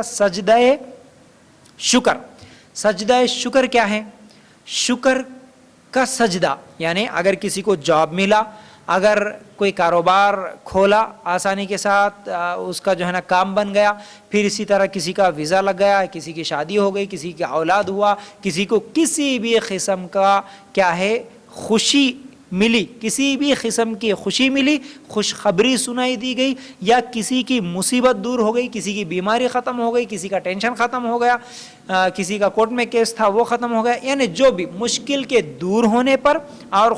सजदा शुक्र। सजदा शुक्र क्या है? शुक्र का सजदा यानी अगर किसी को जॉब मिला, अगर कोई कारोबार खोला आसानी के साथ, उसका जो है ना काम बन गया, फिर इसी तरह किसी का वीज़ा लग गया, किसी की शादी हो गई, किसी की औलाद हुआ, किसी को किसी भी किस्म का क्या है खुशी मिली, किसी भी किस्म की खुशी मिली, खुशखबरी सुनाई दी गई, या किसी की मुसीबत दूर हो गई, किसी की बीमारी ख़त्म हो गई, किसी का टेंशन ख़त्म हो गया, किसी का कोर्ट में केस था वो ख़त्म हो गया, यानी जो भी मुश्किल के दूर होने पर और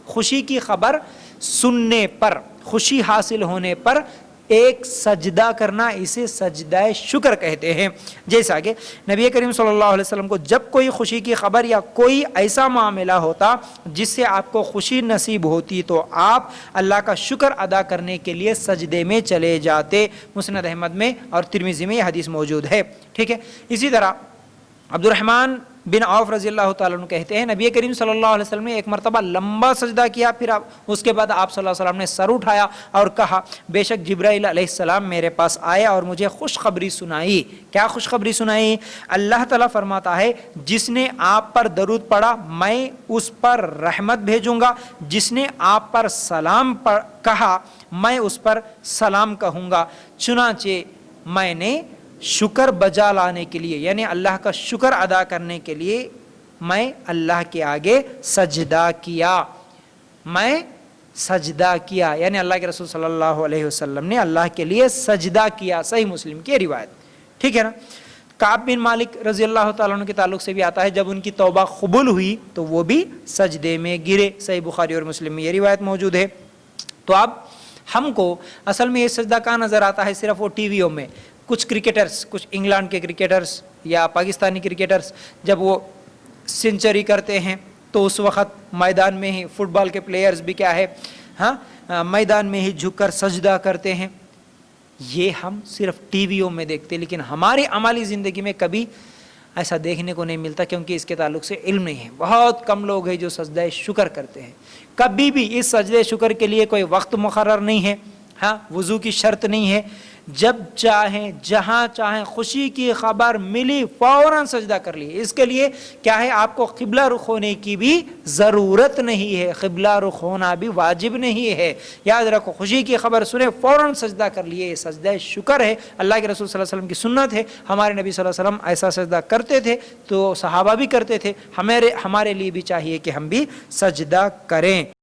खुशी की खबर सुनने पर, खुशी हासिल होने पर एक सजदा करना, इसे सजदा शुक्र कहते हैं। जैसा कि नबी करीम सल्लल्लाहु अलैहि वसल्लम को जब कोई खुशी की खबर या कोई ऐसा मामला होता जिससे आपको खुशी नसीब होती तो आप अल्लाह का शुक्र अदा करने के लिए सजदे में चले जाते। मुस्नद अहमद में और तिरमिज़ी में यह हदीस मौजूद है। ठीक है। इसी तरह अब्दुर्रहमान बिन औफ रज़ी अल्लाह तआला अन्हु कहते हैं नबी करीम सल्लल्लाहु अलैहि वसल्लम ने एक मरतबा लंबा सजदा किया, फिर उसके बाद आप सल्लल्लाहु अलैहि वसल्लम ने सर उठाया और कहा, बेशक जिब्राइल अलैहिस्सलाम मेरे पास आए और मुझे खुशखबरी सुनाई। क्या खुशखबरी सुनाई? अल्लाह ताला फरमाता है जिसने आप पर दरूद पढ़ा मैं उस पर रहमत भेजूंगा, जिसने आप पर सलाम कहा मैं उस पर सलाम कहूँगा। चुनाचे मैंने शुक्र बजा लाने के लिए यानी अल्लाह का शुक्र अदा करने के लिए मैं अल्लाह के आगे सजदा किया, मैं सजदा किया, यानी अल्लाह के रसूल सल्लल्लाहु अलैहि वसल्लम ने अल्लाह के लिए सजदा किया। सही मुस्लिम की रिवायत। ठीक है ना। काब बिन मालिक रज़ी अल्लाह तआला अन्हु के ताल्लुक से भी आता है जब उनकी तौबा कबूल हुई तो वो भी सजदे में गिरे। सही बुखारी और मुस्लिम में ये रिवायत मौजूद है। तो अब हमको असल में ये सजदा कहाँ नज़र आता है? सिर्फ वो टीवियों में कुछ क्रिकेटर्स, कुछ इंग्लैंड के क्रिकेटर्स या पाकिस्तानी क्रिकेटर्स जब वो सेंचुरी करते हैं तो उस वक़्त मैदान में ही, फुटबॉल के प्लेयर्स भी क्या है मैदान में ही झुककर सजदा करते हैं। ये हम सिर्फ टीवियों में देखते, लेकिन हमारी अमली ज़िंदगी में कभी ऐसा देखने को नहीं मिलता, क्योंकि इसके ताल्लुक से इल्म नहीं है। बहुत कम लोग हैं जो सजदा शुक्र करते हैं। कभी भी इस सजदे शुक्र के लिए कोई वक्त मुकर्रर नहीं है, वज़ू की शर्त नहीं है। जब चाहें जहाँ चाहें खुशी की खबर मिली फौरन सजदा कर लिए। इसके लिए क्या है, आपको क़िबला रुख होने की भी ज़रूरत नहीं है, क़िबला रुख होना भी वाजिब नहीं है। याद रखो, खुशी की खबर सुने फौरन सजदा कर लिए, ये सजदा शुक्र है। अल्लाह के रसूल सल्लल्लाहु अलैहि वसल्लम की सुन्नत है। हमारे नबी सल्लल्लाहु अलैहि वसल्लम ऐसा सजदा करते थे तो सहाबा भी करते थे। हमारे लिए भी चाहिए कि हम भी सजदा करें।